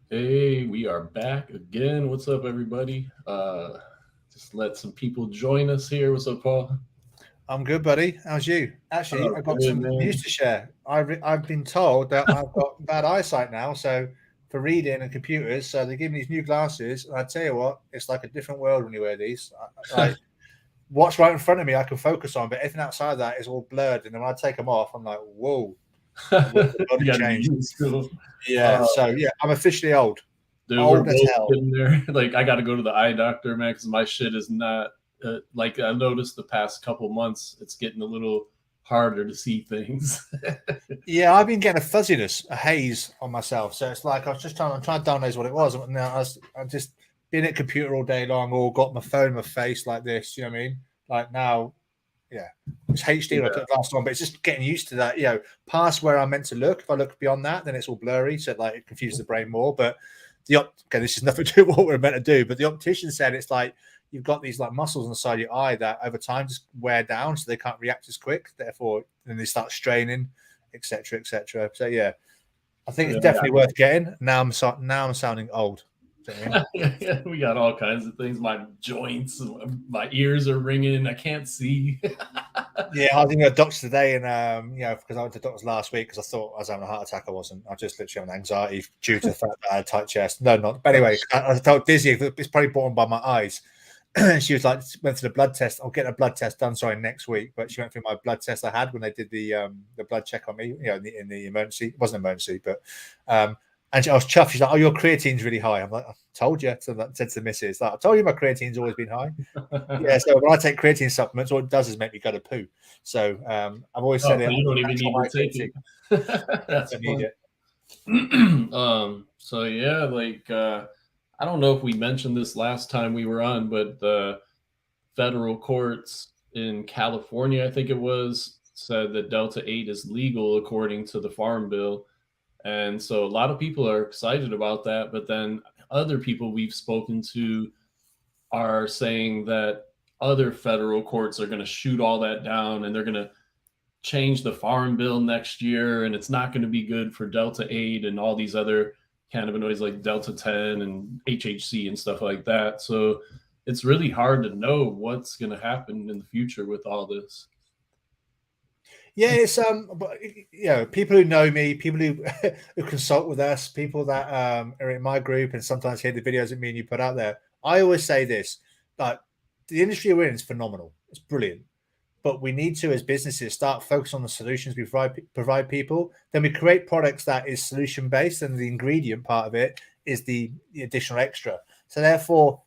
Hey, we are back again. What's up, everybody? Just let some people join us here. What's up, Paul? I'm good, buddy. How's you? Actually, Oh, I've got good, some news man. to share. I've been told that I've got bad eyesight now, so for reading and computers, so they give me these new glasses, and I tell you what, it's like a different world when you wear these. Like what's right in front of me, I can focus on, but everything outside of that is all blurred. And then when I take them off, I'm like, whoa, the world You has got to get changed. used to 'em. Yeah. Uh, So yeah, I'm officially old, Dude, we're old as both hell. getting there. Like, I got to go to the eye doctor, man, because my shit is not like I noticed the past couple months. It's getting a little harder to see things. Yeah, I've been getting a fuzziness, a haze on myself. So it's like I'm trying to diagnose what it was. And now I'm just been at computer all day long, or got my phone in my face like this. You know what I mean? Like now, yeah, it's HD. I Yeah, put glass on, but it's just getting used to that. Past where I'm meant to look. If I look beyond that, then it's all blurry. So like it confuses the brain more. But okay, this is nothing to do with what we're meant to do. But the optician said it's like you've got these like muscles on the side of your eye that over time just wear down, so they can't react as quick. Therefore, then they start straining, etc., etc. So yeah, I think it's yeah, definitely worth getting. Now I'm sounding old. Do you know what I mean? yeah. We got all kinds of things. My joints, my ears are ringing. I can't see. Yeah, I was in a doctor today, and because I went to the doctor's last week because I thought I was having a heart attack. I wasn't. I just literally having anxiety due to the fact that I had a tight chest. No, not. But anyway, I felt dizzy. It's probably brought on by my eyes. She was like, went through the blood test. I'll get a blood test done. Sorry, next week. But she went through my blood test I had when they did the blood check on me. In the emergency. It wasn't an emergency, but um, and I was chuffed. She's like, "Oh, your creatine's really high." I'm like, "I told you." So I said to the missus, like, "I told you my creatine's always been high." Yeah. So when I take creatine supplements, all it does is make me go to poo. So I've always Oh, said it. so I'm you don't even natural need high to take creatine. it. That's Don't need fun. it. So yeah, like I don't know if we mentioned this last time we were on, but the federal courts in California, I think it was, said that Delta 8 is legal according to the Farm Bill. And so a lot of people are excited about that, but then other people we've spoken to are saying that other federal courts are going to shoot all that down and they're going to change the farm bill next year and it's not going to be good for Delta 8 and all these other cannabinoids like Delta 10 and HHC and stuff like that. So it's really hard to know what's going to happen in the future with all this. Yeah, it's but people who know me, people who who consult with us, people that are in my group, and sometimes hear the videos that me and you put out there. I always say this: like the industry we're in is phenomenal, it's brilliant, but we need to, as businesses, start focus on the solutions we provide people. Then we create products that is solution based, and the ingredient part of it is the additional extra. So therefore,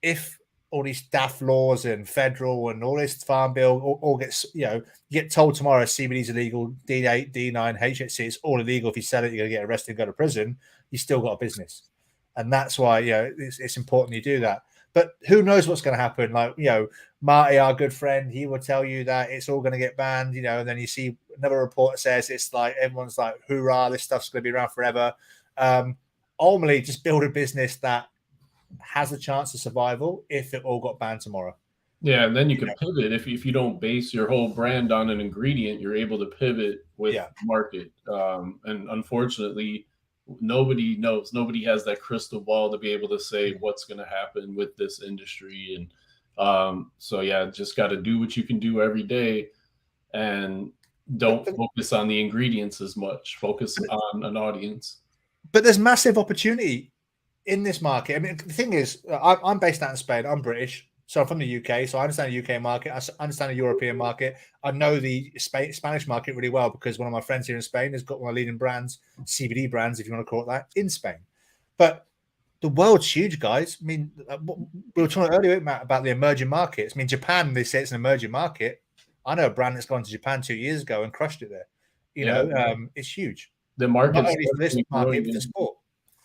if all these daft laws and federal and all this farm bill all gets, you get told tomorrow CBD is illegal, D8, D9, HHC, it's all illegal. If you sell it, you're going to get arrested and go to prison. You still got a business. And that's why, it's important you do that. But who knows what's going to happen? Like, Marty, our good friend, he will tell you that it's all going to get banned, and then you see another report that says it's like everyone's like, hoorah, this stuff's going to be around forever. Ultimately, just build a business that has a chance of survival if it all got banned tomorrow. Yeah, and then you You can know? pivot if you don't base your whole brand on an ingredient, you're able to pivot with Yeah. market. And unfortunately, nobody knows. Nobody has that crystal ball to be able to say what's going to happen with this industry. And so, yeah, just got to do what you can do every day, and But, don't but focus on the ingredients as much. Focus but on an audience. but there's massive opportunity in this market. I mean, the thing is, I'm based out in Spain. I'm British, so I'm from the UK. So I understand the UK market. I understand the European market. I know the Spanish market really well because one of my friends here in Spain has got one of the leading brands, CBD brands, if you want to call it that, in Spain. But the world's huge, guys. I mean, we were talking earlier, Matt, about the emerging markets. I mean, Japan, they say it's an emerging market. I know a brand that's gone to Japan 2 years ago and crushed it there. Yeah, It's huge, the not market's only for this definitely market, growing but for in. sport.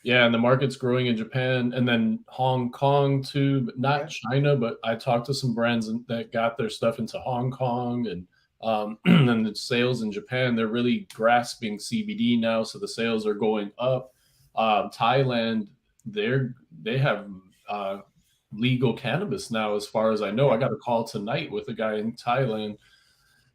Yeah, and the market's growing in Japan and then Hong Kong too, but not Yeah. China. But I talked to some brands that got their stuff into Hong Kong and and the sales in Japan. They're really grasping CBD now, so the sales are going up. Thailand, they have uh, legal cannabis now, as far as I know. I got a call tonight with a guy in Thailand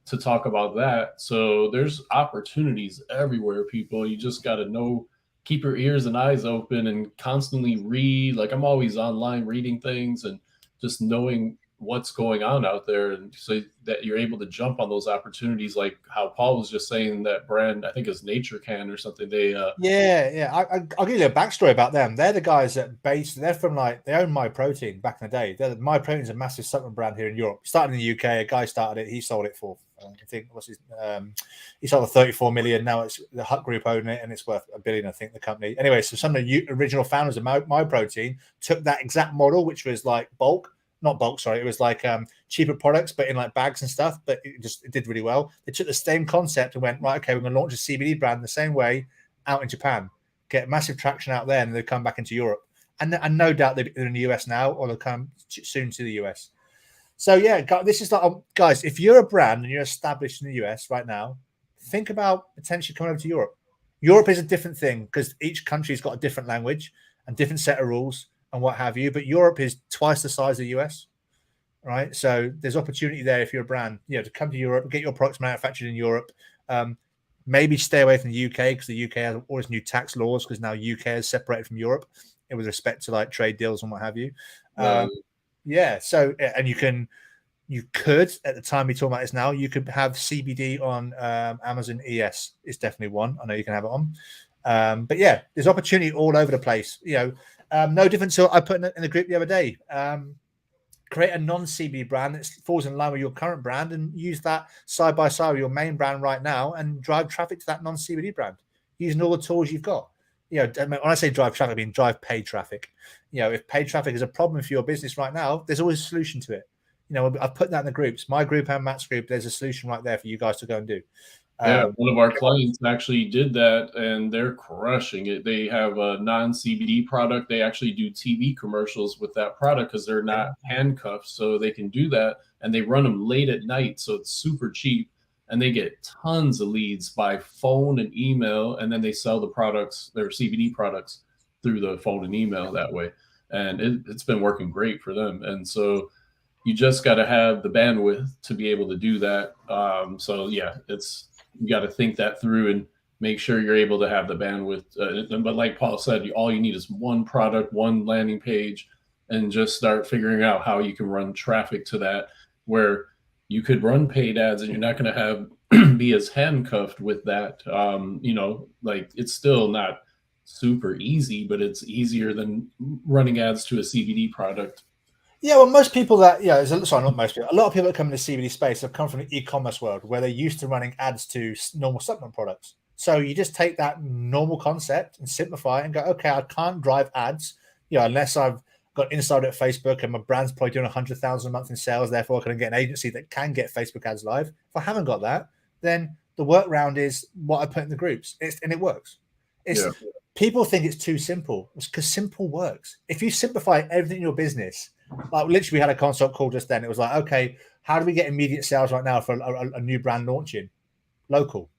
to talk about that. So there's opportunities everywhere, people. You just got to know keep your ears and eyes open and constantly read. Like I'm always online reading things and just knowing what's going on out there, and so that you're able to jump on those opportunities, like how Paul was just saying, that brand, I think is Nature Can or something, they Yeah. I'll give you a backstory about them. They're the guys that they're from like, they own My Protein back in the day. My Protein's a massive supplement brand here in Europe. Started in the UK, a guy started it, he sold it for, I think, he sold it 34 million. Now it's the Hut Group own it and it's worth $1 billion, I think, the company. Anyway, so some of the original founders of My Protein took that exact model, which was like not bulk, sorry. It was like cheaper products, but in like bags and stuff. But it did really well. They took the same concept and went, right, okay, we're going to launch a CBD brand the same way out in Japan, get massive traction out there, and they come back into Europe. And no doubt they're in the US now, or they'll come soon to the US. So yeah, this is like, guys, if you're a brand and you're established in the US right now, think about potentially coming over to Europe. Europe is a different thing because each country's got a different language and different set of rules and what have you. But Europe is twice the size of the US, right? So there's opportunity there if you're a brand, to come to Europe, get your products manufactured in Europe. Maybe stay away from the UK because the UK has all these new tax laws because now UK is separated from Europe with respect to like trade deals and what have you. Yeah. So, and you could, at the time we talk about this now, you could have CBD on Amazon ES. It's definitely one. I know you can have it on. But yeah, there's opportunity all over the place. No different to I put in the group the other day. Create a non-CBD brand that falls in line with your current brand and use that side by side with your main brand right now and drive traffic to that non-CBD brand using all the tools you've got. When I say drive traffic, I mean drive paid traffic. If paid traffic is a problem for your business right now, there's always a solution to it. I've put that in the groups, my group and Matt's group. There's a solution right there for you guys to go and do. Yeah, one of our clients actually did that, and they're crushing it. They have a non-CBD product. They actually do TV commercials with that product because they're not handcuffed, so they can do that. And they run them late at night, so it's super cheap. And they get tons of leads by phone and email, and then they sell the products, their CBD products, through the phone and email that way. And it's been working great for them. And so you just got to have the bandwidth to be able to do that. So yeah, you got to think that through and make sure you're able to have the bandwidth. But like Paul said, all you need is one product, one landing page, and just start figuring out how you can run traffic to that, where you could run paid ads and you're not going to have be as handcuffed with that. Like it's still not super easy, but it's easier than running ads to a CBD product. Yeah, well, most people that sorry, not most people. A lot of people that come in the CBD space have come from the e-commerce world where they're used to running ads to normal supplement products. So you just take that normal concept and simplify it and go, okay, I can't drive ads, unless I've got insider at Facebook and my brand's probably doing 100,000 a month in sales. Therefore, I can get an agency that can get Facebook ads live. If I haven't got that, then the workaround is what I put in the groups, and it works. People think it's too simple. It's because simple works. If you simplify everything in your business, like literally we had a consult call just then. It was like, okay, how do we get immediate sales right now for a new brand launching? Local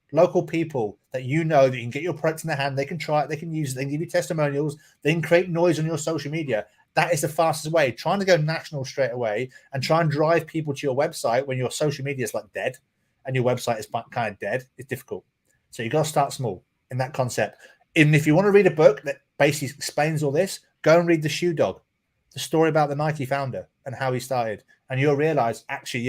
people that that you can get your products in their hand. They can try it. They can use it. They can give you testimonials. They can create noise on your social media. That is the fastest way. Trying to go national straight away and try and drive people to your website when your social media is like dead and your website is kind of dead, it's difficult. So you got to start small in that concept. And if you want to read a book that basically explains all this, go and read The Shoe Dog, the story about the Nike founder and how he started. And you'll realize, actually,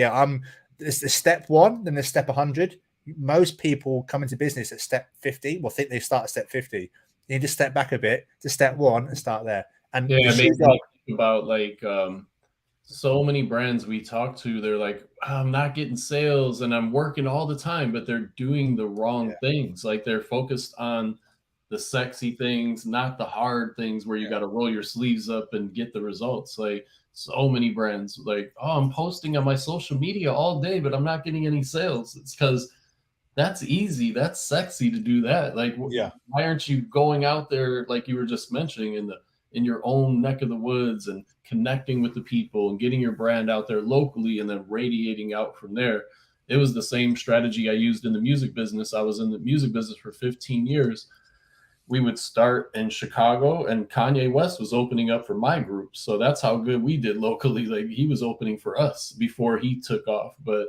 there's step 1, then there's step 100. Most people come into business at step 50, think they start at step 50. You need to step back a bit to step 1 and start there. And yeah, it makes me think about like so many brands we talk to, they're like, I'm not getting sales and I'm working all the time, but they're doing the wrong things. Like they're focused on the sexy things, not the hard things where you got to roll your sleeves up and get the results. Like so many brands like, oh, I'm posting on my social media all day, but I'm not getting any sales. It's because that's easy. That's sexy to do that. Like, why aren't you going out there, like you were just mentioning, in your own neck of the woods and connecting with the people and getting your brand out there locally and then radiating out from there? It was the same strategy I used in the music business. I was in the music business for 15 years. We would start in Chicago and Kanye West was opening up for my group. So that's how good we did locally. Like he was opening for us before he took off. But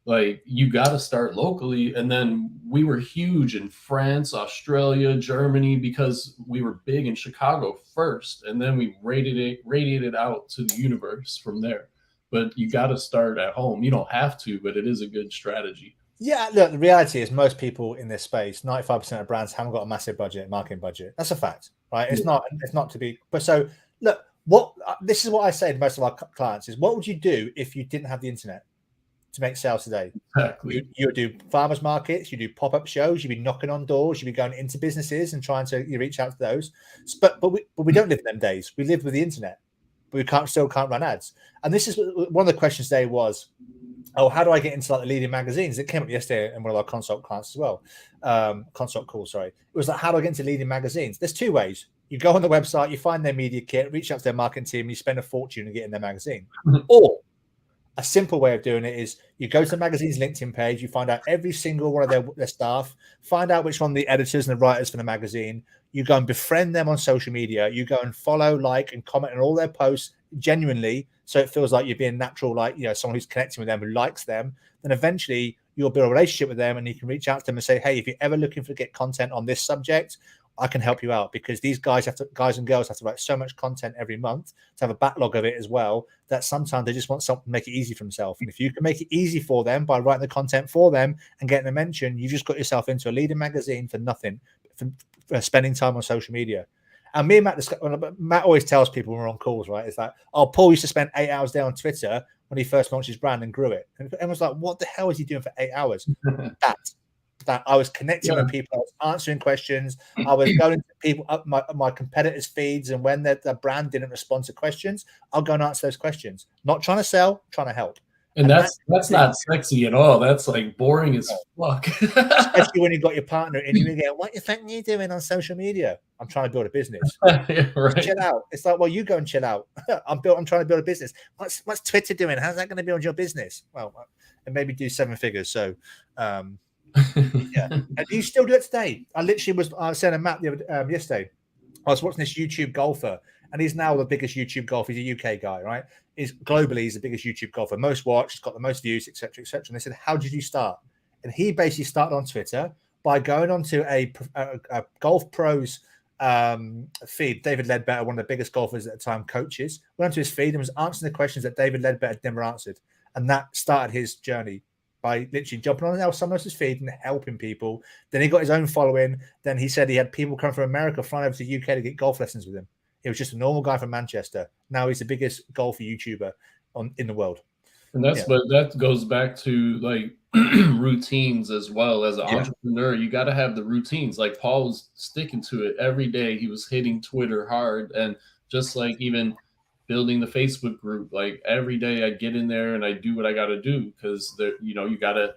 Like, you got to start locally. And then we were huge in France, Australia, Germany, because we were big in Chicago first, and then we radiated out to the universe from there. But you got to start at home. You don't have to, but it is a good strategy. Yeah, look, the reality is most people in this space, 95% of brands haven't got a massive budget, marketing budget. That's a fact, right? It's Yeah. not to be, but so look, this is what I say to most of our clients is, what would you do if you didn't have the internet to make sales today? Exactly. You would do farmers markets, you do pop-up shows, you'd be knocking on doors, you'd be going into businesses and trying to reach out to those. But we don't live in them days. We live with the internet, but we still can't run ads. And this is one of the questions today was, oh, how do I get into like the leading magazines? It came up yesterday in one of our consult clients as well. Consult call, sorry. It was like, how do I get into leading magazines? There's two ways. You go on the website, you find their media kit, reach out to their marketing team, you spend a fortune to get in their magazine. Or a simple way of doing it is you go to the magazine's LinkedIn page, you find out every single one of their staff, find out which one of the editors and the writers for the magazine. You go and befriend them on social media. You go and follow, like, and comment on all their posts genuinely, so it feels like you're being natural, like, you know, someone who's connecting with them, who likes them. Then eventually you'll build a relationship with them, and you can reach out to them and say, hey, if you're ever looking to get content on this subject, I can help you out, because these guys and girls have to write so much content every month to have a backlog of it as well, that sometimes they just want something to make it easy for themselves. And if you can make it easy for them by writing the content for them and getting a mention, you just got yourself into a leading magazine for nothing, for spending time on social media. And me and Matt always tells people when we're on calls, right? It's like, oh, Paul used to spend 8 hours there on Twitter when he first launched his brand and grew it. And everyone's like, what the hell is he doing for 8 hours? That I was connecting with people, I was answering questions, I was going to people up my competitors' feeds, and when the brand didn't respond to questions, I'll go and answer those questions. Not trying to sell, trying to help. And that's not sexy at all. That's like boring as fuck. Especially when you've got your partner and you go, what the fuck are you doing on social media? I'm trying to build a business. Yeah, right. Chill out. It's like, well, you go and chill out. I'm trying to build a business. What's Twitter doing? How's that going to build your business? Well, and maybe do 7 figures. So yeah. And do you still do it today? I was saying to Matt yesterday, I was watching this YouTube golfer, and he's now the biggest YouTube golfer. He's a UK guy, right? He's the biggest YouTube golfer, most watched, got the most views, etc., etc. And they said, how did you start? And he basically started on Twitter by going onto a golf pros feed. David Ledbetter, one of the biggest golfers at the time, coaches, went onto his feed and was answering the questions that David Ledbetter had never answered. And that started his journey, by literally jumping on someone else's feed and helping people. Then he got his own following. Then he said he had people come from America flying over to the UK to get golf lessons with him. He was just a normal guy from Manchester. Now he's the biggest golfer YouTuber in the world. And but that goes back to like routines as well. As an entrepreneur, you got to have the routines. Like Paul was sticking to it every day. He was hitting Twitter hard, and just like even building the Facebook group, like every day I get in there and I do what I got to do, because you got to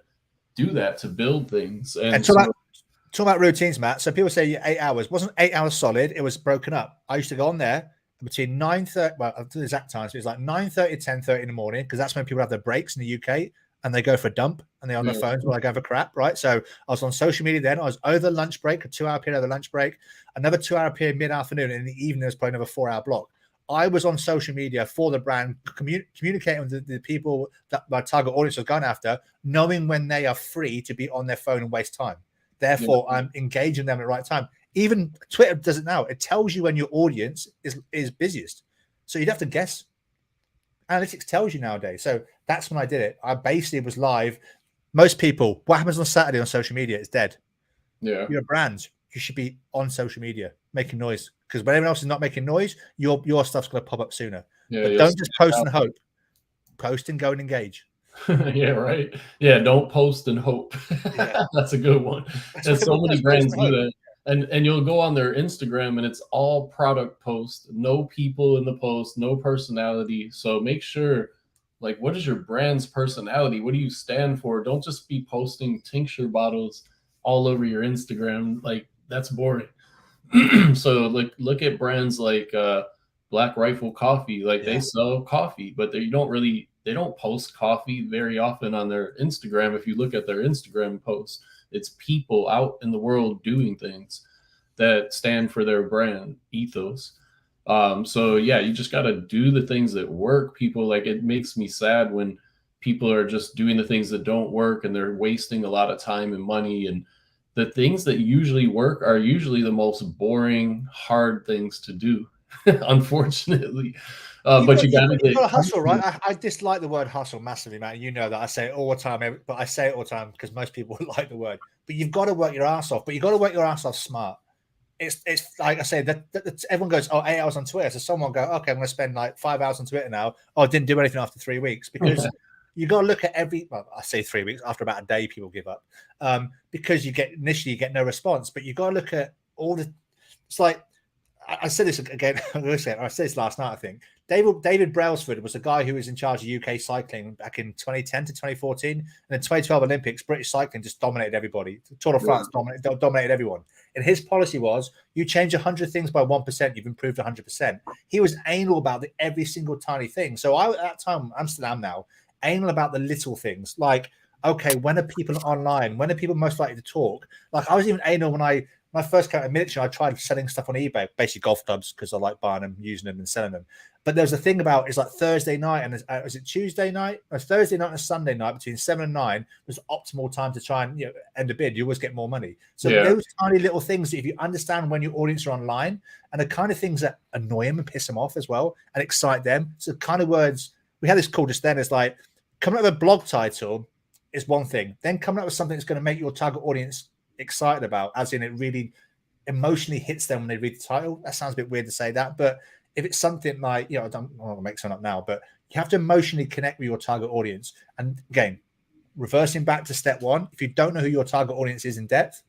do that to build things. And talk about routines, Matt. So people say 8 hours. It wasn't 8 hours solid. It was broken up. I used to go on there between 9:30, well, the exact time. So it was like 9:30, 10:30 in the morning, because that's when people have their breaks in the UK and they go for a dump and they're on their phones while I go for crap, right? So I was on social media then. I was over lunch break, a 2-hour period over lunch break, another 2-hour period mid-afternoon, and in the evening there was probably another 4-hour block. I was on social media for the brand, communicating with the people that my target audience was going after, knowing when they are free to be on their phone and waste time. Therefore, I'm engaging them at the right time. Even Twitter does it now. It tells you when your audience is busiest. So you'd have to guess. Analytics tells you nowadays. So that's when I did it. I basically was live. Most people, what happens on Saturday on social media is dead. Yeah. You're a brand. You should be on social media making noise, because when everyone else is not making noise, your stuff's going to pop up sooner. Yeah, but don't just post and hope. Post and go and engage. Yeah, right. Yeah, don't post and hope. That's a good one. And so many brands do that. And you'll go on their Instagram and it's all product posts, no people in the post, no personality. So make sure, like, what is your brand's personality? What do you stand for? Don't just be posting tincture bottles all over your Instagram. Like, that's boring. So like, look at brands like Black Rifle Coffee. Like they sell coffee, but they don't post coffee very often on their Instagram. If you look at their Instagram posts, it's people out in the world doing things that stand for their brand ethos. So yeah, you just got to do the things that work. People, like, it makes me sad when people are just doing the things that don't work, and they're wasting a lot of time and money. And the things that usually work are usually the most boring, hard things to do, unfortunately. But you got to You've got to get hustle, right? comfortable. I dislike the word hustle massively, man. You know that I say it all the time, but I say it all the time because most people like the word. But you've got to work your ass off. But you've got to work your ass off smart. It's like I say that everyone goes, oh, 8 hours on Twitter. So someone go, okay, I'm going to spend like 5 hours on Twitter now. Oh, I didn't do anything after 3 weeks because you got to look at every. Well, I say 3 weeks. After about a day, people give up because initially you get no response. But you got to look at all the. It's like I said this again. I said this last night. I think David Brailsford was the guy who was in charge of UK cycling back in 2010 to 2014, and in 2012 Olympics, British cycling just dominated everybody. Tour de France dominated everyone. And his policy was: you change 100 things by 1%, you've improved 100%. He was anal about every single tiny thing. So I, at that time, I'm still now, anal about the little things, like, okay, when are people online? When are people most likely to talk? Like, I was even anal when I first came out of military, I tried selling stuff on eBay, basically golf clubs, because I like buying them, using them, and selling them. But there's a thing about it's like Thursday night and was it Tuesday night? Or Thursday night and Sunday night between 7 and 9 was optimal time to try and end a bid. You always get more money. So those tiny little things, if you understand when your audience are online, and the kind of things that annoy them and piss them off as well and excite them. So the kind of words we had this call just then is like coming up with a blog title is one thing. Then coming up with something that's going to make your target audience excited about, as in it really emotionally hits them when they read the title. That sounds a bit weird to say that, but if it's something like, I don't want to make something up now, but you have to emotionally connect with your target audience. And again, reversing back to step one, if you don't know who your target audience is in depth,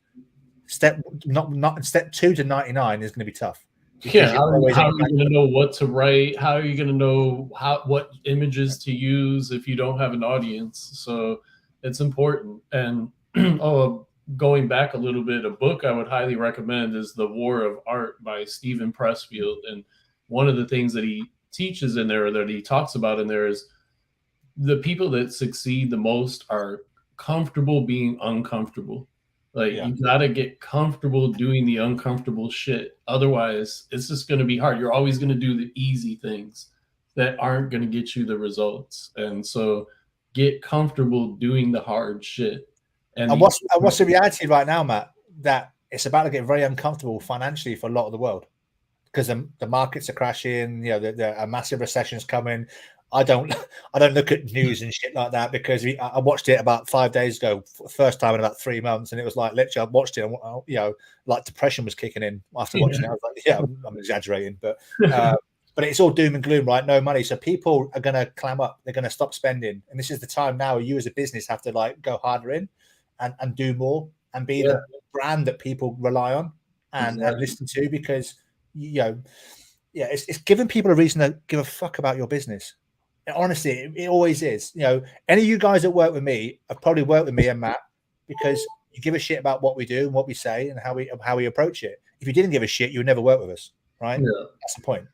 step 2 to 99 is going to be tough. Yeah, how are you going to know what to write? How are you going to know what images to use if you don't have an audience? So it's important. And going back a little bit, a book I would highly recommend is The War of Art by Stephen Pressfield. And one of the things that he teaches in there, or that he talks about in there, is the people that succeed the most are comfortable being uncomfortable. Like, you got to get comfortable doing the uncomfortable shit. Otherwise, it's just going to be hard. You're always going to do the easy things that aren't going to get you the results. And so get comfortable doing the hard shit. And what's the reality right now, Matt? That it's about to get very uncomfortable financially for a lot of the world because the markets are crashing. A massive recession is coming. I don't look at news and shit like that because I watched it about 5 days ago, first time in about 3 months, and it was like literally I watched it, and like depression was kicking in after watching it. I was like, I'm exaggerating, but it's all doom and gloom, right? No money, so people are going to clam up. They're going to stop spending, and this is the time now. You as a business have to like go harder in and do more and be the brand that people rely on and listen to, because it's giving people a reason to give a fuck about your business. Honestly, it always is. Any of you guys that work with me have probably worked with me and Matt because you give a shit about what we do and what we say and how we approach it. If you didn't give a shit, you would never work with us, right? Yeah. That's the point.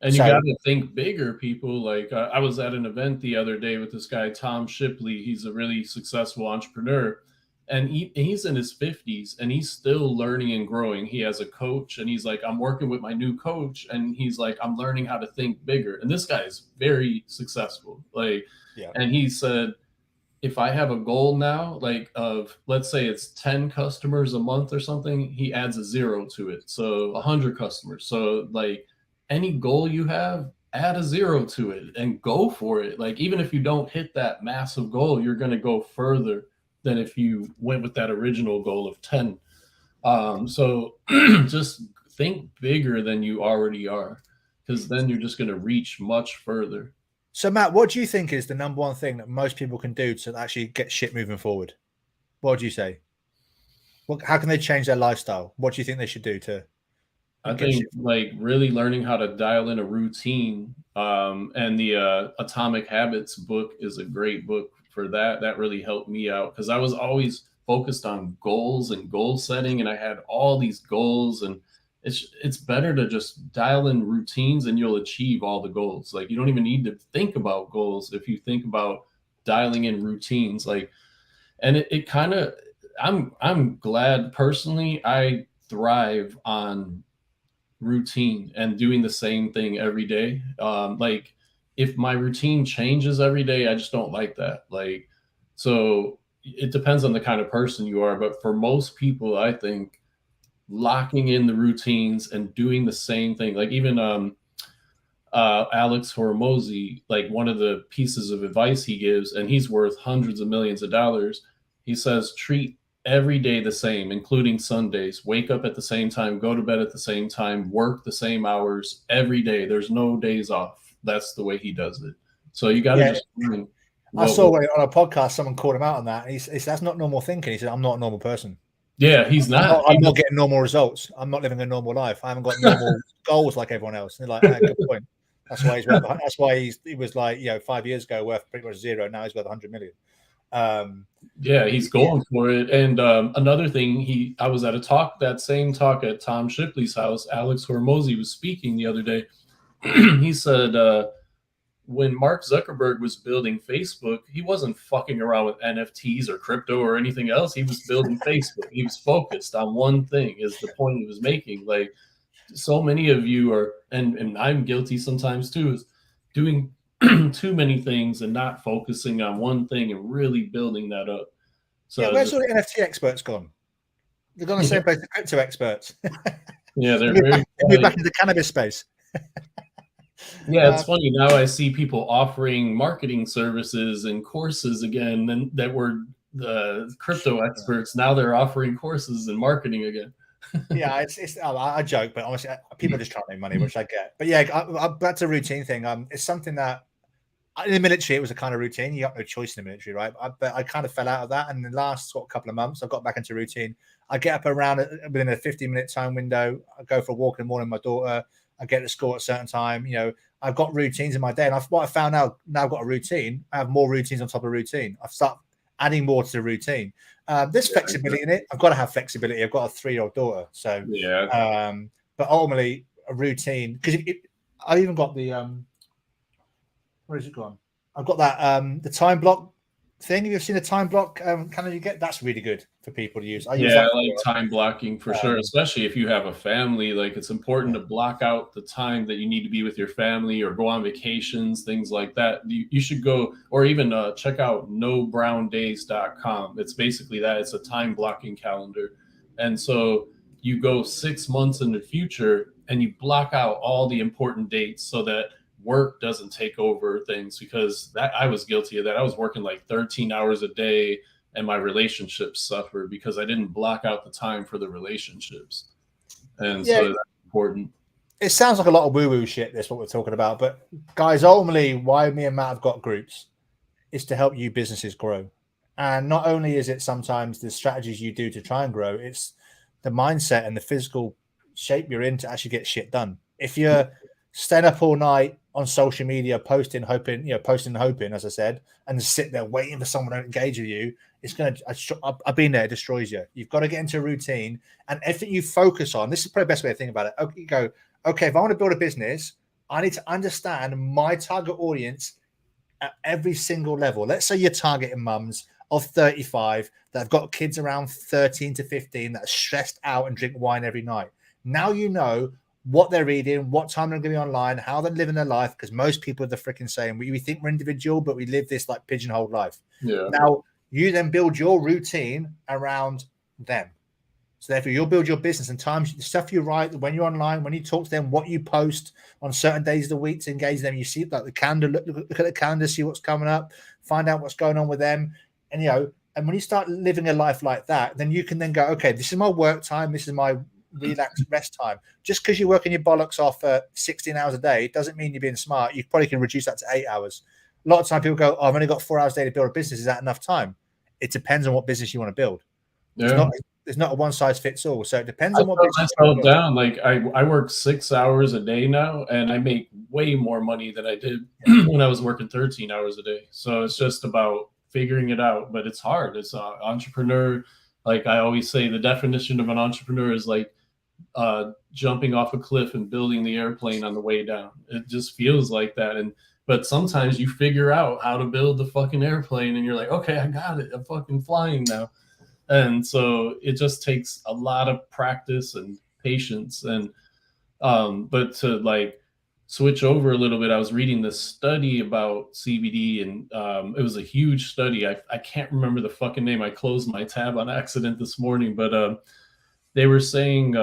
And you got to think bigger, people. Like I was at an event the other day with this guy, Tom Shipley. He's a really successful entrepreneur, and he's in his 50s, and he's still learning and growing. He has a coach, and he's like, I'm working with my new coach, and he's like, I'm learning how to think bigger. And this guy is very successful. And he said, if I have a goal now, like of, let's say it's 10 customers a month or something, he adds a 0 to it. So 100 customers. So like any goal you have, add a 0 to it and go for it. Like, even if you don't hit that massive goal, you're going to go further than if you went with that original goal of 10. So just think bigger than you already are, because then you're just going to reach much further. So, Matt, what do you think is the number one thing that most people can do to actually get shit moving forward? What would you say? How can they change their lifestyle? What do you think they should do to? I think like really learning how to dial in a routine. And the Atomic Habits book is a great book for that. That really helped me out because I was always focused on goals and goal setting, and I had all these goals, and it's better to just dial in routines and you'll achieve all the goals. Like, you don't even need to think about goals if you think about dialing in routines. Like, and it kind of, I'm glad personally I thrive on routine and doing the same thing every day. Like, if my routine changes every day, I just don't like that. Like, so it depends on the kind of person you are. But for most people, I think locking in the routines and doing the same thing, like even Alex Hormozy, like one of the pieces of advice he gives, and he's worth hundreds of millions of dollars. He says, treat every day the same, including Sundays. Wake up at the same time, go to bed at the same time, work the same hours every day. There's no days off. That's the way he does it. So you got to just find I what saw works. on a podcast someone called him out on that. He said that's not normal thinking. He said, "I'm not a normal person. Yeah, he's not. I'm not getting normal results. I'm not living a normal life. I haven't got normal goals like everyone else." And they're like, "Good point." That's why he's worth. That's why he was like 5 years ago worth pretty much zero. Now he's worth 100 million. Yeah, he's going for it. And another thing, I was at a talk, that same talk at Tom Shipley's house. Alex Hormozy was speaking the other day. He said when Mark Zuckerberg was building Facebook, he wasn't fucking around with NFTs or crypto or anything else. He was building Facebook. He was focused on one thing, is the point he was making. Like, so many of you are, and I'm guilty sometimes too, is doing too many things and not focusing on one thing and really building that up. So where's all the NFT experts gone? They're gone the same place as crypto experts. Yeah, they're very back into the cannabis space. Yeah, it's funny now. I see people offering marketing services and courses again, and that were the crypto experts. Now they're offering courses and marketing again. Yeah, it's I joke, but honestly, people are just trying to make money, which I get. But yeah, that's a routine thing. It's something that in the military, it was a kind of routine. You got no choice in the military, right? But I kind of fell out of that. And in the last couple of months, I've got back into routine. I get up around within a 15-minute time window. I go for a walk in the morning with my daughter. I get to school at a certain time. I've got routines in my day. And what I found out, now I've got a routine. I have more routines on top of routine. I've started adding more to the routine. There's flexibility in it. I've got to have flexibility. I've got a 3-year-old daughter. So, yeah. But ultimately, a routine, because I've even got the, where is it gone? I've got that the time block thing. Have you seen a time block calendar you get? That's really good for people to use. I use that. I like time blocking for sure, especially if you have a family. Like, it's important to block out the time that you need to be with your family or go on vacations, things like that. You should go, or even check out nobrowndays.com. It's basically that. It's a time blocking calendar. And so you go 6 months in the future and you block out all the important dates so that work doesn't take over things, because that I was guilty of that. I was working like 13 hours a day and my relationships suffered because I didn't block out the time for the relationships. And so that's important. It sounds like a lot of woo-woo shit, this what we're talking about, but guys, ultimately why me and Matt have got groups is to help you businesses grow. And not only is it sometimes the strategies you do to try and grow, it's the mindset and the physical shape you're in to actually get shit done. If you're staying up all night on social media, posting, hoping, as I said, and sit there waiting for someone to engage with you, it's going to, I've been there, it destroys you. You've got to get into a routine, and everything you focus on, this is probably the best way to think about it. Okay, you go, okay, if I want to build a business, I need to understand my target audience at every single level. Let's say you're targeting mums of 35 that have got kids around 13 to 15 that are stressed out and drink wine every night. Now you know what they're reading, what time they're going to be online, how they're living their life, because most people are the freaking same. We think we're individual, but we live this like pigeonholed life. Yeah. Now, you then build your routine around them. So therefore, you'll build your business and times, the stuff you write, when you're online, when you talk to them, what you post on certain days of the week to engage them. You see like the calendar, look at the calendar, see what's coming up, find out what's going on with them. And, and when you start living a life like that, then you can then go, okay, this is my work time. This is my relaxed rest time. Just because you're working your bollocks off 16 hours a day doesn't mean you're being smart. You probably can reduce that to 8 hours. A lot of time people go, oh, I've only got 4 hours a day to build a business. Is that enough time? It depends on what business you want to build. There's not a one size fits all. So it depends on what business you want to build. Down. Like I work 6 hours a day now, and I make way more money than I did when I was working 13 hours a day. So it's just about figuring it out, but it's hard. It's entrepreneur. Like I always say, the definition of an entrepreneur is like jumping off a cliff and building the airplane on the way down. It just feels like that. But sometimes you figure out how to build the fucking airplane and you're like, okay, I got it. I'm fucking flying now. And so it just takes a lot of practice and patience. And but to like switch over a little bit, I was reading this study about CBD, and it was a huge study. I can't remember the fucking name. I closed my tab on accident this morning, but they were saying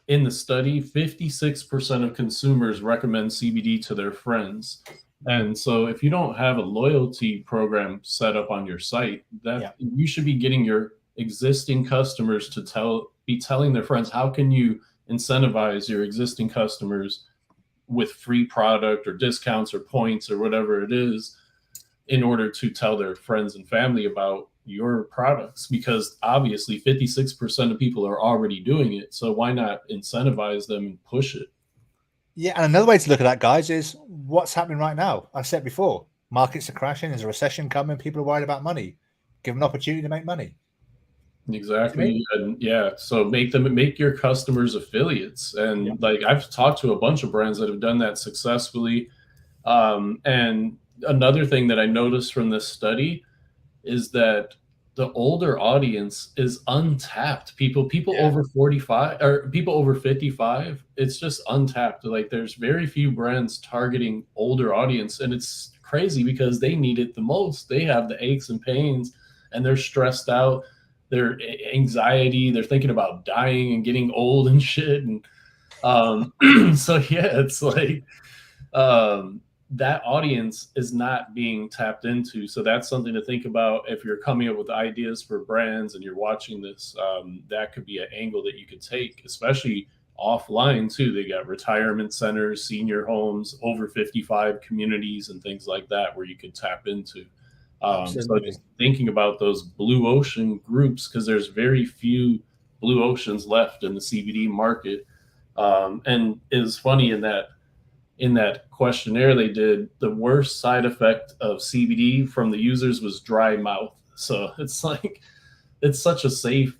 in the study, 56% of consumers recommend CBD to their friends. And so if you don't have a loyalty program set up on your site, that you should be getting your existing customers to be telling their friends. How can you incentivize your existing customers with free product or discounts or points or whatever it is in order to tell their friends and family about your products? Because obviously 56% of people are already doing it. So why not incentivize them and push it? Yeah. And another way to look at that, guys, is what's happening right now. I said before, markets are crashing. There's a recession coming. People are worried about money. Give them an opportunity to make money. Exactly. And yeah, so make your customers affiliates. And like I've talked to a bunch of brands that have done that successfully. And another thing that I noticed from this study is that the older audience is untapped. People over 45 or people over 55, it's just untapped. Like there's very few brands targeting older audience, and it's crazy because they need it the most. They have the aches and pains, and they're stressed out. Their anxiety, they're thinking about dying and getting old and shit. And so yeah, it's like that audience is not being tapped into. So that's something to think about if you're coming up with ideas for brands and you're watching this. That could be an angle that you could take, especially offline too. They got retirement centers, senior homes, over 55 communities, and things like that where you could tap into. So just thinking about those blue ocean groups, because there's very few blue oceans left in the CBD market. And it's funny in that questionnaire they did, the worst side effect of CBD from the users was dry mouth. So it's like, it's such a safe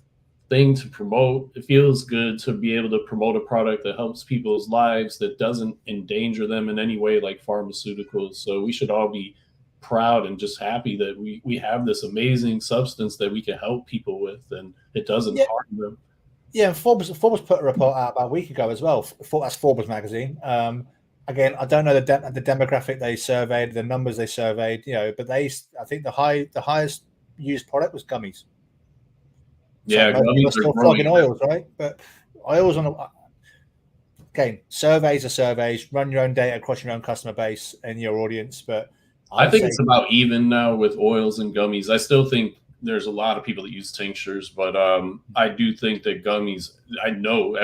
thing to promote. It feels good to be able to promote a product that helps people's lives, that doesn't endanger them in any way like pharmaceuticals. So we should all be proud and just happy that we have this amazing substance that we can help people with, and it doesn't harm them. Yeah, Forbes put a report out about a week ago as well. That's Forbes magazine. Again, I don't know the demographic they surveyed, the numbers they surveyed, but I think the highest used product was gummies. Yeah, so gummies are still flogging oils, right? But oils again, surveys are surveys. Run your own data across your own customer base and your audience. But I think it's about even now with oils and gummies. I still think there's a lot of people that use tinctures, but I do think that gummies, I know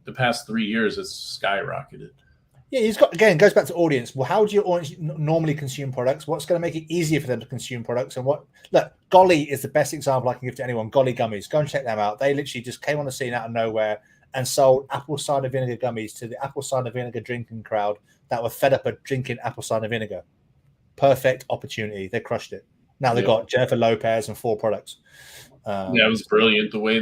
the past 3 years it's skyrocketed. Yeah, it goes back to audience. Well, how do your audience normally consume products? What's going to make it easier for them to consume products? And look, Golly is the best example I can give to anyone. Golly gummies, go and check them out. They literally just came on the scene out of nowhere and sold apple cider vinegar gummies to the apple cider vinegar drinking crowd that were fed up of drinking apple cider vinegar. Perfect opportunity. They crushed it. Now they've got Jennifer Lopez and 4 products. That was brilliant. The way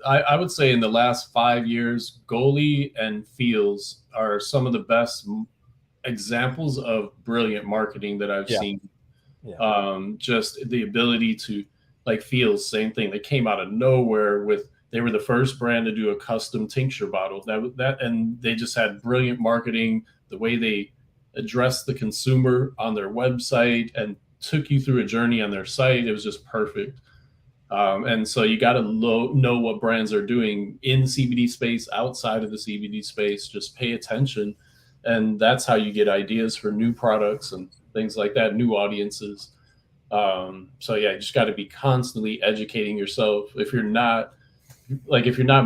I would say in the last 5 years, Golly and Fields are some of the best examples of brilliant marketing that I've seen. Just the ability to, like Fields, same thing. They came out of nowhere they were the first brand to do a custom tincture bottle. And they just had brilliant marketing. The way they addressed the consumer on their website and took you through a journey on their site, it was just perfect. And so you got to know what brands are doing in CBD space, outside of the CBD space. Just pay attention, and that's how you get ideas for new products and things like that, new audiences. So yeah, you just got to be constantly educating yourself. If you're not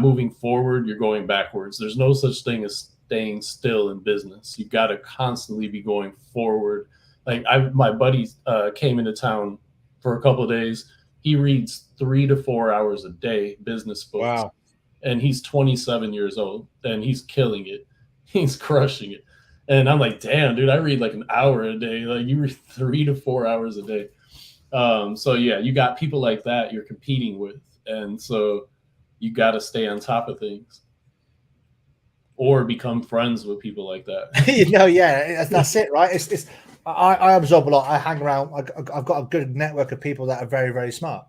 moving forward, you're going backwards. There's no such thing as staying still in business. You've got to constantly be going forward. Like my buddy came into town for a couple of days. He reads 3 to 4 hours a day, business books. Wow. And he's 27 years old and he's killing it. He's crushing it. And I'm like, damn, dude, I read like an hour a day. Like you read 3 to 4 hours a day. So yeah, you got people like that you're competing with. And so you got to stay on top of things or become friends with people like that. That's it, right? I absorb a lot. I hang around. I've got a good network of people that are very, very smart,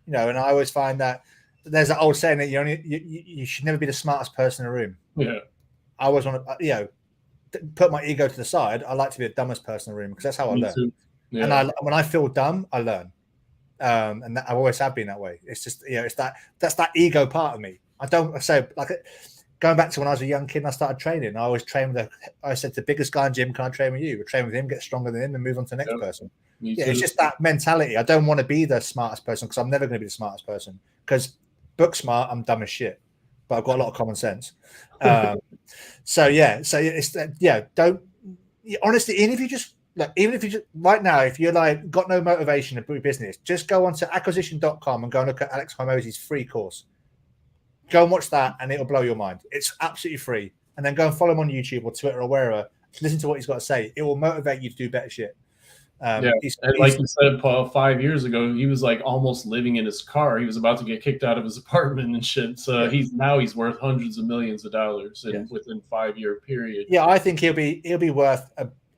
and I always find that there's that old saying that you should never be the smartest person in a room. Yeah. I always want to, put my ego to the side. I like to be the dumbest person in the room because that's how I Me learn. too. Yeah. And when I feel dumb, I learn. And I always have been that way. It's just, it's that's that ego part of me. I don't say, like, going back to when I was a young kid and I started training. I always trained with I said, the biggest guy in gym, can I train with you? We train with him, get stronger than him, and move on to the next person. Me Yeah, too. it's just that mentality. I don't want to be the smartest person because I'm never going to be the smartest person. Because book smart, I'm dumb as shit, but I've got a lot of common sense. So it's don't honestly, even if you just right now, if you're like got no motivation to do business, just go onto acquisition.com and go and look at Alex Hormozzi's free course. Go and watch that, and it'll blow your mind. It's absolutely free. And then go and follow him on YouTube or Twitter or wherever. Listen to what he's got to say. It will motivate you to do better shit. And like you said, Paul, 5 years ago, he was like almost living in his car. He was about to get kicked out of his apartment and shit. So he's worth hundreds of millions of dollars within 5 year period. Yeah, I think he'll be worth.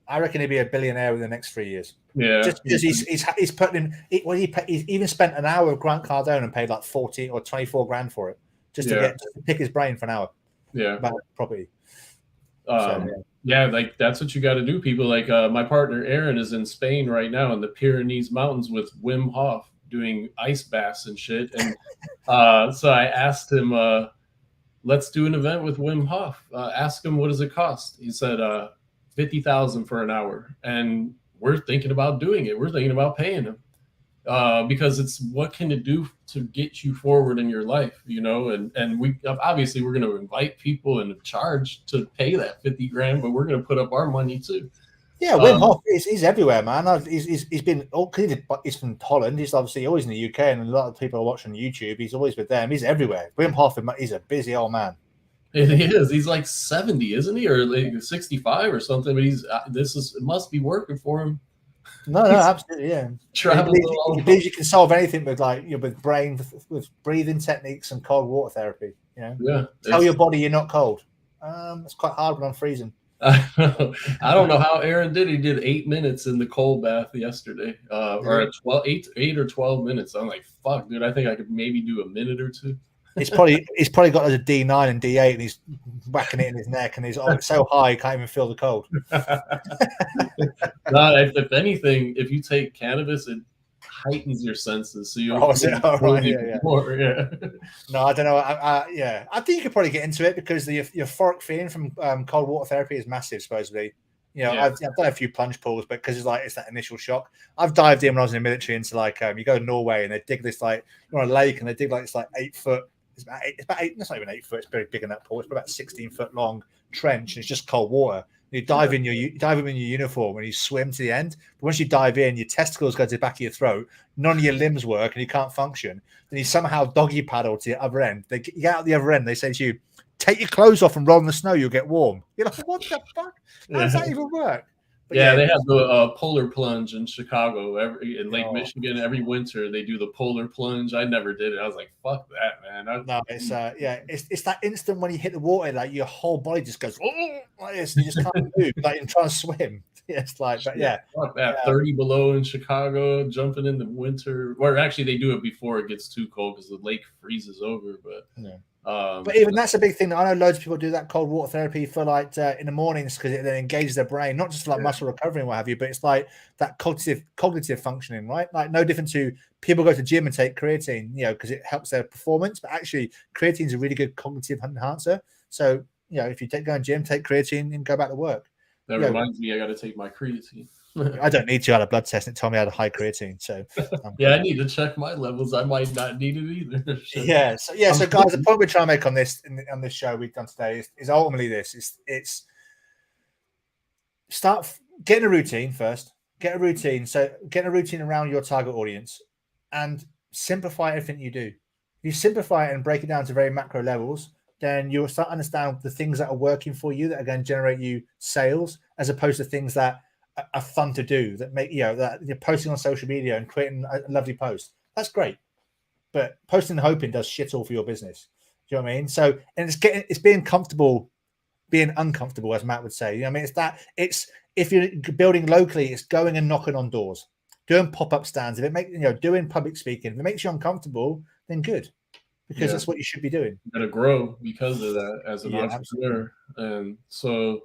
I reckon he'll be a billionaire within the next 3 years. Yeah, just because he's putting in. He's even spent an hour with Grant Cardone and paid like 40 or 24 grand for it just to pick his brain for an hour. Yeah, about property. Like that's what you got to do. People like my partner Aaron is in Spain right now in the Pyrenees Mountains with Wim Hof doing ice baths and shit. And so I asked him, let's do an event with Wim Hof. Ask him, what does it cost? He said, 50,000 for an hour. And we're thinking about doing it. We're thinking about paying him. Because it's what can it do to get you forward in your life, and we obviously we're going to invite people and charge to pay that 50 grand, but we're going to put up our money too. Yeah, Wim Hof he's everywhere, man. He's been he's from Holland. He's obviously always in the UK, and a lot of people are watching YouTube. He's always with them. He's everywhere. Wim Hof, he's a busy old man. He is. He's like 70, isn't he, or like 65 or something? But it must be working for him. No, absolutely, yeah. He believes you can solve anything with with brain, with breathing techniques and cold water therapy. Tell your body you're not cold. It's quite hard when I'm freezing. I don't know how Aaron did. He did 8 minutes in the cold bath yesterday, or 8 or 12 minutes. I'm like, fuck, dude. I think I could maybe do a minute or two. He's probably got a D9 and D8, and he's whacking it in his neck, and it's so high he can't even feel the cold. No, if anything, if you take cannabis, it heightens your senses, so you'll more. Yeah. No, I don't know. I think you could probably get into it because the euphoric feeling from cold water therapy is massive, supposedly. I've done a few plunge pools, but because it's that initial shock. I've dived in when I was in the military into you go to Norway and they dig this you're on a lake and they dig this 8 foot. It's about 8. That's not even 8 foot. It's very big in that pool. It's about 16-foot long trench, and it's just cold water. You dive in your uniform and you swim to the end. But once you dive in, your testicles go to the back of your throat. None of your limbs work, and you can't function. Then you somehow doggy paddle to the other end. You get out the other end. They say to you, "Take your clothes off and roll in the snow. You'll get warm." You're like, "What the fuck? How does that even work?" But they have the polar plunge in Chicago, in Lake Michigan. Every winter they do the polar plunge. I never did it. I was like, "Fuck that, man!" No, it's it's that instant when you hit the water, your whole body just goes like this, and you just can't move, like you're trying to swim. It's fuck that. 30 below in Chicago, jumping in the winter. Or actually, they do it before it gets too cold because the lake freezes over. But but even that's a big thing. I know loads of people do that cold water therapy for in the mornings because it then engages their brain, not just muscle recovery and what have you, but it's like that cognitive functioning, right? Like no different to people go to gym and take creatine, because it helps their performance. But actually, creatine is a really good cognitive enhancer. So if you go to gym, take creatine and go back to work. That reminds me, I got to take my creatine. I don't need to. I had a blood test and it told me I had a high creatine. So I need to check my levels. I might not need it either. So guys, the point we're trying to make on this show we've done today is ultimately this: it's start getting a routine first. Get a routine. So get a routine around your target audience and simplify everything you do. You simplify it and break it down to very macro levels. Then you'll start to understand the things that are working for you that are going to generate you sales, as opposed to things that are fun to do, that make that you're posting on social media and creating a lovely post. That's great, but posting and hoping does shit all for your business. Do you know what I mean? So, and it's being comfortable, being uncomfortable, as Matt would say. It's if you're building locally, it's going and knocking on doors, doing pop-up stands. If it makes doing public speaking, if it makes you uncomfortable, then good, because that's what you should be doing. You're gonna grow because of that as an entrepreneur, absolutely. And so.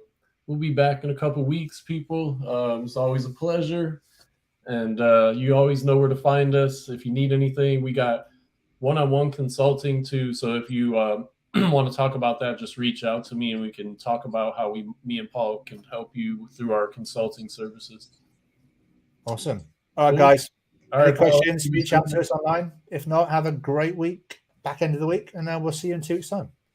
we'll be back in a couple weeks, people. It's always a pleasure. And you always know where to find us. If you need anything, we got one-on-one consulting too. So if you want to talk about that, just reach out to me and we can talk about how me and Paul can help you through our consulting services. Awesome. All right, guys. All Any right, Paul, questions, reach out to us online. If not, have a great week, back end of the week, and we'll see you in 2 weeks' time.